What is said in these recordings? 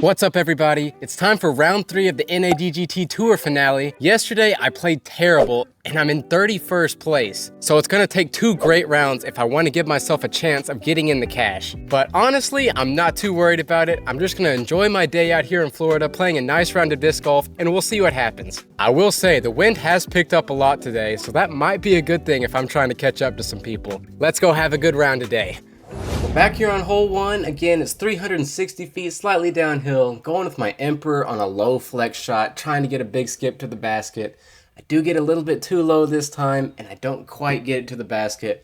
What's up, everybody? It's time for round 3 of the NADGT Tour Finale. Yesterday, I played terrible, and I'm in 31st place. So it's gonna take 2 great rounds if I want to give myself a chance of getting in the cash. But honestly, I'm not too worried about it. I'm just gonna enjoy my day out here in Florida, playing a nice round of disc golf, and we'll see what happens. I will say, the wind has picked up a lot today, so that might be a good thing if I'm trying to catch up to some people. Let's go have a good round today. Back here on hole 1, again, it's 360 feet, slightly downhill, going with my Emperor on a low flex shot, trying to get a big skip to the basket. I do get a little bit too low this time, and I don't quite get it to the basket.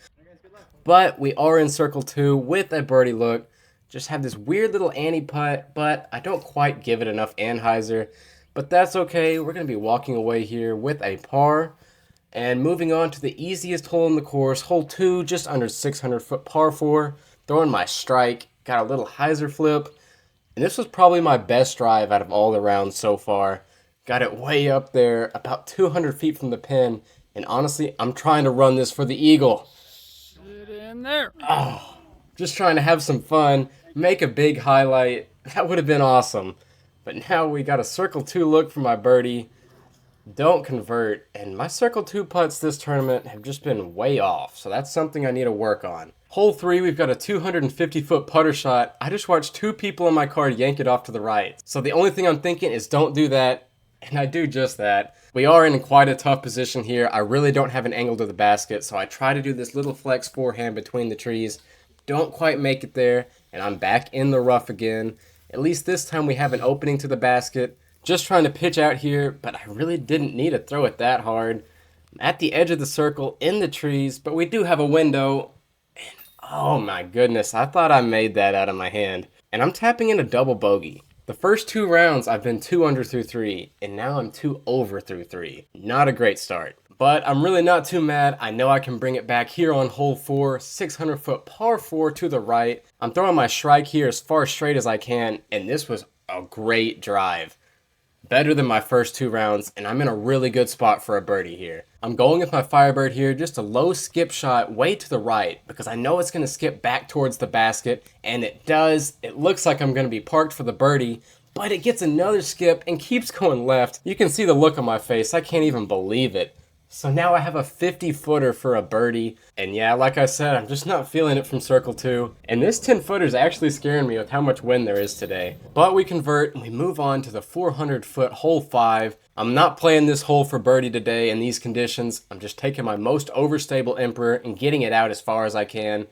But we are in circle 2 with a birdie look. Just have this weird little anti-putt, but I don't quite give it enough anhyzer. But that's okay, we're going to be walking away here with a par. And moving on to the easiest hole in the course, hole 2, just under 600 foot par 4. Throwing my strike, got a little hyzer flip, and this was probably my best drive out of all the rounds so far. Got it way up there, about 200 feet from the pin, and honestly, I'm trying to run this for the eagle. Get in there. Oh, just trying to have some fun, make a big highlight. That would have been awesome. But now we got a circle 2 look for my birdie. Don't convert, and my circle 2 putts this tournament have just been way off, so that's something I need to work on. Hole 3, we've got a 250 foot putter shot. I just watched 2 people in my card yank it off to the right. So the only thing I'm thinking is don't do that, and I do just that. We are in quite a tough position here. I really don't have an angle to the basket, so I try to do this little flex forehand between the trees. Don't quite make it there, and I'm back in the rough again. At least this time we have an opening to the basket. Just trying to pitch out here, but I really didn't need to throw it that hard. I'm at the edge of the circle, in the trees, but we do have a window. And oh my goodness, I thought I made that out of my hand. And I'm tapping in a double bogey. The first 2 rounds, I've been 2 under through 3, and now I'm 2 over through 3. Not a great start. But I'm really not too mad. I know I can bring it back here on hole 4, 600 foot par 4 to the right. I'm throwing my strike here as far straight as I can, and this was a great drive. Better than my first 2 rounds, and I'm in a really good spot for a birdie here. I'm going with my Firebird here, just a low skip shot way to the right, because I know it's going to skip back towards the basket, and it does. It looks like I'm going to be parked for the birdie, but it gets another skip and keeps going left. You can see the look on my face. I can't even believe it. So now I have a 50-footer for a birdie, and yeah, like I said, I'm just not feeling it from circle 2, and this 10-footer is actually scaring me with how much wind there is today. But we convert, and we move on to the 400-foot hole 5. I'm not playing this hole for birdie today in these conditions. I'm just taking my most overstable Emperor and getting it out as far as I can.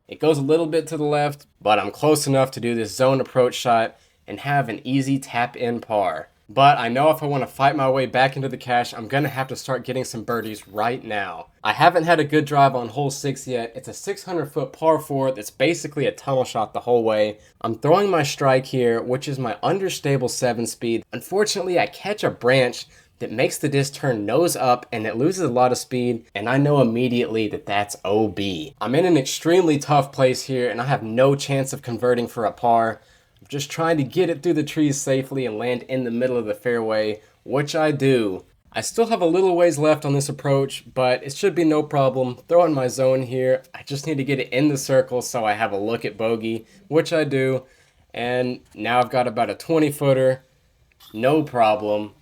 It goes a little bit to the left, but I'm close enough to do this zone approach shot and have an easy tap-in par. But I know if I want to fight my way back into the cash, I'm going to have to start getting some birdies right now. I haven't had a good drive on hole 6 yet. It's a 600 foot par 4 that's basically a tunnel shot the whole way. I'm throwing my strike here, which is my understable 7 speed. Unfortunately, I catch a branch that makes the disc turn nose up and it loses a lot of speed, and I know immediately that that's OB. I'm in an extremely tough place here and I have no chance of converting for a par. Just trying to get it through the trees safely and land in the middle of the fairway, which I do. I still have a little ways left on this approach, but it should be no problem. Throwing my zone here. I just need to get it in the circle so I have a look at bogey, which I do. And now I've got about a 20-footer. No problem.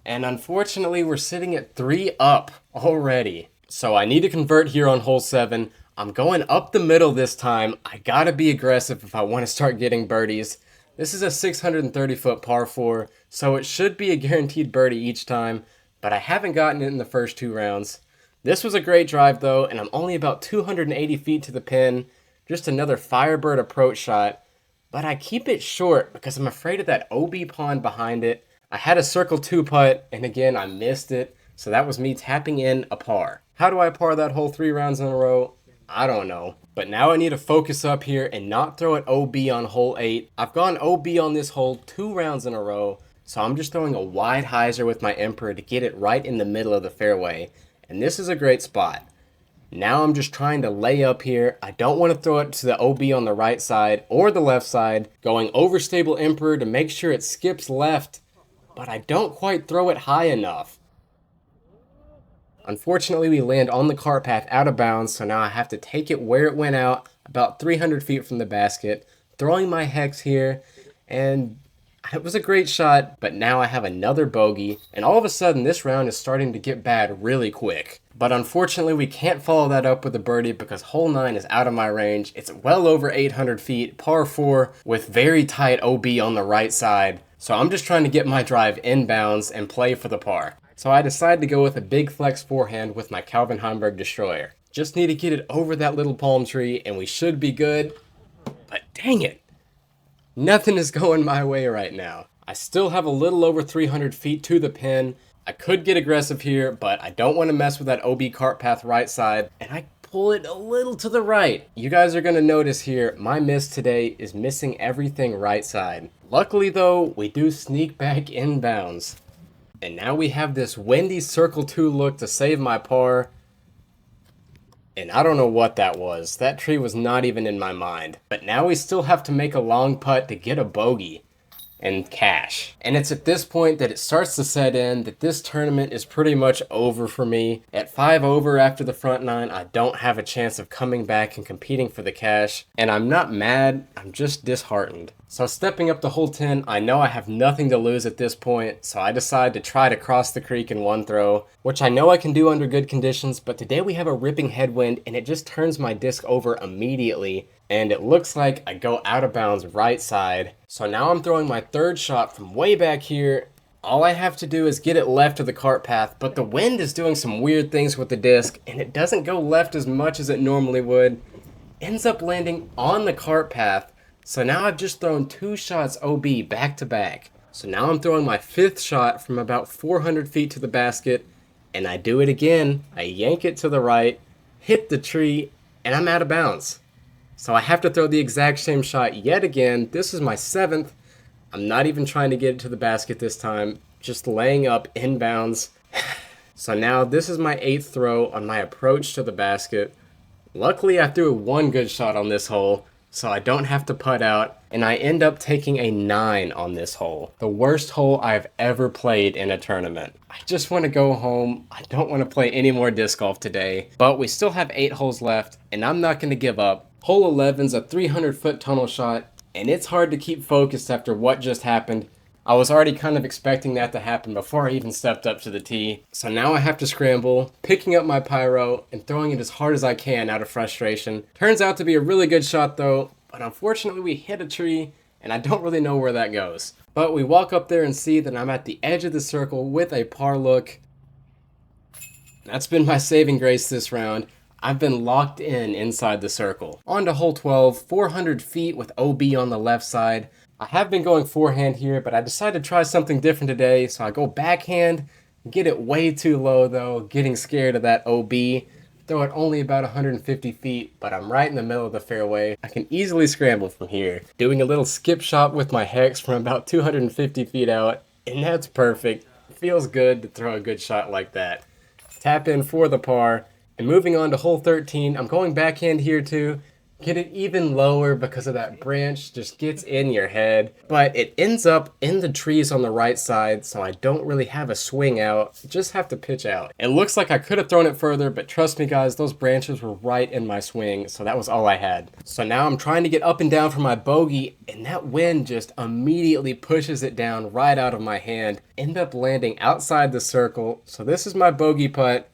And unfortunately, we're sitting at 3 up already. So I need to convert here on hole 7. I'm going up the middle this time. I gotta be aggressive if I want to start getting birdies. This is a 630 foot par 4, so it should be a guaranteed birdie each time, but I haven't gotten it in the first 2 rounds. This was a great drive though, and I'm only about 280 feet to the pin. Just another Firebird approach shot, but I keep it short because I'm afraid of that OB pond behind it. I had a circle 2 putt, and again, I missed it, so that was me tapping in a par. How do I par that hole 3 rounds in a row? I don't know. But now I need to focus up here and not throw it OB on hole 8. I've gone OB on this hole 2 rounds in a row, so I'm just throwing a wide hyzer with my Emperor to get it right in the middle of the fairway. And this is a great spot. Now I'm just trying to lay up here. I don't want to throw it to the OB on the right side or the left side. Going overstable Emperor to make sure it skips left, but I don't quite throw it high enough. Unfortunately, we land on the cart path out of bounds, so now I have to take it where it went out, about 300 feet from the basket, throwing my hex here, and It was a great shot, but now I have another bogey, and all of a sudden this round is starting to get bad really quick. But unfortunately we can't follow that up with a birdie because hole 9 is out of my range. It's well over 800 feet, par 4, with very tight OB on the right side. So I'm just trying to get my drive inbounds and play for the par. So I decided to go with a big flex forehand with my Calvin Heimberg Destroyer. Just need to get it over that little palm tree and we should be good. But dang it! Nothing is going my way right now. I still have a little over 300 feet to the pin. I could get aggressive here, but I don't want to mess with that OB cart path right side, and I pull it a little to the right. You guys are going to notice here, my miss today is missing everything right side. Luckily though, we do sneak back inbounds. And now we have this windy circle 2 look to save my par. And I don't know what that was. That tree was not even in my mind. But now we still have to make a long putt to get a bogey and cash. And it's at this point that it starts to set in that this tournament is pretty much over for me. At 5 over after the front 9, I don't have a chance of coming back and competing for the cash. And I'm not mad, I'm just disheartened. So stepping up to hole 10, I know I have nothing to lose at this point, so I decide to try to cross the creek in one throw, which I know I can do under good conditions, but today we have a ripping headwind and it just turns my disc over immediately. And it looks like I go out of bounds right side. So now I'm throwing my third shot from way back here. All I have to do is get it left of the cart path, but the wind is doing some weird things with the disc, and it doesn't go left as much as it normally would. Ends up landing on the cart path, so now I've just thrown 2 shots OB back to back. So now I'm throwing my 5th shot from about 400 feet to the basket, and I do it again. I yank it to the right, hit the tree, and I'm out of bounds. So I have to throw the exact same shot yet again. This is my 7th. I'm not even trying to get it to the basket this time, just laying up inbounds. So now this is my 8th throw on my approach to the basket. Luckily I threw 1 good shot on this hole, so I don't have to putt out, and I end up taking a 9 on this hole. The worst hole I've ever played in a tournament. I just want to go home. I don't want to play any more disc golf today, but we still have 8 holes left, and I'm not going to give up. Hole 11's a 300-foot tunnel shot, and it's hard to keep focused after what just happened. I was already kind of expecting that to happen before I even stepped up to the tee. So now I have to scramble, picking up my pyro and throwing it as hard as I can out of frustration. Turns out to be a really good shot though, but unfortunately we hit a tree and I don't really know where that goes. But we walk up there and see that I'm at the edge of the circle with a par look. That's been my saving grace this round. I've been locked in inside the circle. On to hole 12, 400 feet with OB on the left side. I have been going forehand here, but I decided to try something different today, so I go backhand, get it way too low though, getting scared of that OB. Throw it only about 150 feet, but I'm right in the middle of the fairway. I can easily scramble from here. Doing a little skip shot with my hex from about 250 feet out, and that's perfect. It feels good to throw a good shot like that. Tap in for the par. And moving on to hole 13, I'm going backhand here too. Get it even lower because of that branch just gets in your head. But it ends up in the trees on the right side, so I don't really have a swing out. Just have to pitch out. It looks like I could have thrown it further, but trust me guys, those branches were right in my swing, so that was all I had. So now I'm trying to get up and down for my bogey, and that wind just immediately pushes it down right out of my hand. End up landing outside the circle, so this is my bogey putt.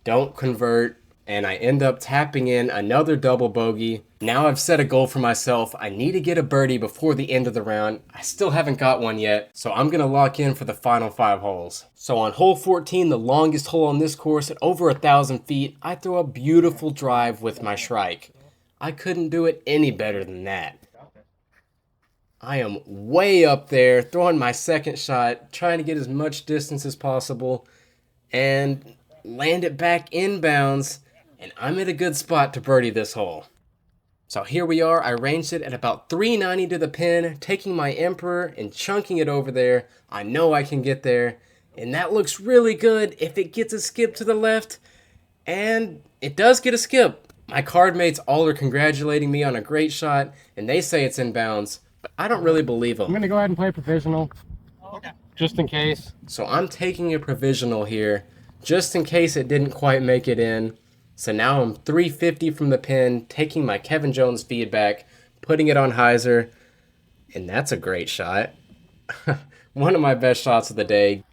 Don't convert, and I end up tapping in another double bogey. Now I've set a goal for myself. I need to get a birdie before the end of the round. I still haven't got one yet, so I'm gonna lock in for the final 5 holes. So on hole 14, the longest hole on this course at over 1,000 feet, I throw a beautiful drive with my Shrike. I couldn't do it any better than that. I am way up there, throwing my second shot, trying to get as much distance as possible, and land it back inbounds, and I'm in a good spot to birdie this hole. So here we are. I ranged it at about 390 to the pin, taking my Emperor and chunking it over there. I know I can get there, and that looks really good if it gets a skip to the left, and it does get a skip. My card mates all are congratulating me on a great shot, and they say it's inbounds, but I don't really believe them. I'm gonna go ahead and play provisional, just in case. So I'm taking a provisional here, just in case it didn't quite make it in. So now I'm 350 from the pin, taking my Kevin Jones feedback, putting it on hyzer, and that's a great shot. one of my best shots of the day.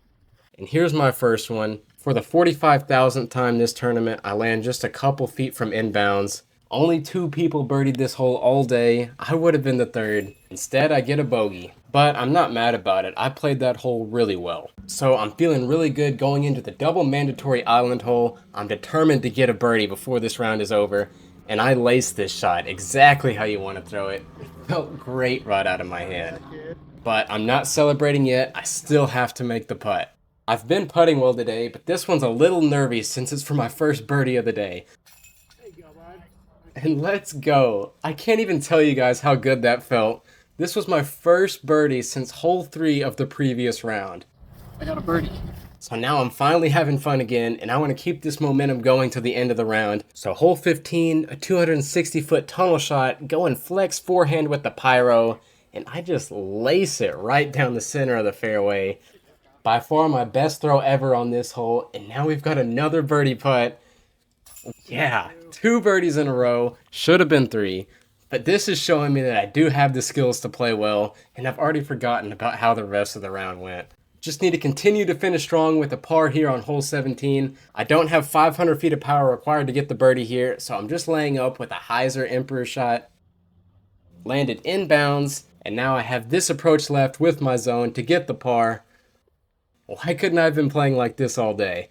And here's my first one. For the 45,000th time this tournament, I land just a couple feet from inbounds. Only 2 people birdied this hole all day. I would have been the third. Instead, I get a bogey. But I'm not mad about it. I played that hole really well. So I'm feeling really good going into the double mandatory island hole. I'm determined to get a birdie before this round is over. And I laced this shot exactly how you want to throw it. It felt great right out of my hand. But I'm not celebrating yet. I still have to make the putt. I've been putting well today, but this one's a little nervy since it's for my first birdie of the day. And let's go. I can't even tell you guys how good that felt. This was my first birdie since hole 3 of the previous round. I got a birdie. So now I'm finally having fun again, and I want to keep this momentum going to the end of the round. So hole 15, a 260-foot tunnel shot, going flex forehand with the pyro, and I just lace it right down the center of the fairway. By far my best throw ever on this hole, and now we've got another birdie putt. Yeah, 2 birdies in a row. Should have been 3. But this is showing me that I do have the skills to play well, and I've already forgotten about how the rest of the round went. Just need to continue to finish strong with a par here on hole 17. I don't have 500 feet of power required to get the birdie here, so I'm just laying up with a hyzer Emperor shot. Landed inbounds, and now I have this approach left with my zone to get the par. Why couldn't I have been playing like this all day?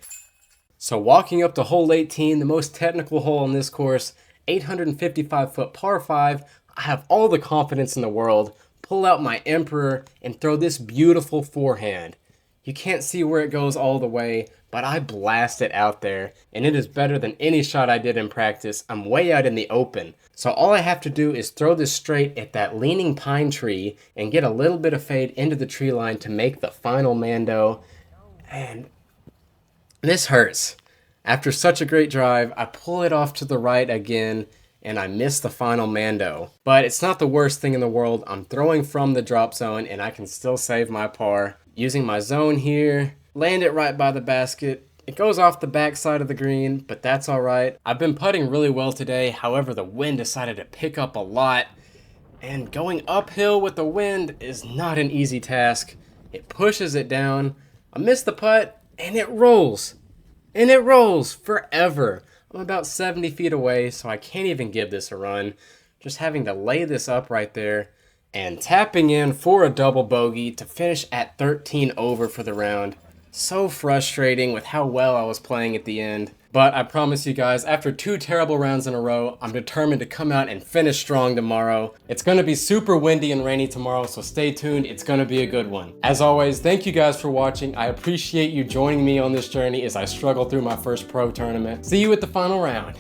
So walking up to hole 18, the most technical hole on this course, 855-foot par 5, I have all the confidence in the world, pull out my Emperor, and throw this beautiful forehand. You can't see where it goes all the way, but I blast it out there, and it is better than any shot I did in practice. I'm way out in the open. So all I have to do is throw this straight at that leaning pine tree and get a little bit of fade into the tree line to make the final Mando. And this hurts. After such a great drive, I pull it off to the right again, and I miss the final Mando. But it's not the worst thing in the world. I'm throwing from the drop zone, and I can still save my par. Using my zone here, land it right by the basket. It goes off the backside of the green, but that's alright. I've been putting really well today, however the wind decided to pick up a lot. And going uphill with the wind is not an easy task. It pushes it down. I miss the putt, and it rolls. And it rolls forever. I'm about 70 feet away, so I can't even give this a run. Just having to lay this up right there and tapping in for a double bogey to finish at 13 over for the round. So frustrating with how well I was playing at the end. But I promise you guys, after 2 terrible rounds in a row, I'm determined to come out and finish strong tomorrow. It's going to be super windy and rainy tomorrow, so stay tuned. It's going to be a good one. As always, thank you guys for watching. I appreciate you joining me on this journey as I struggle through my first pro tournament. See you at the final round.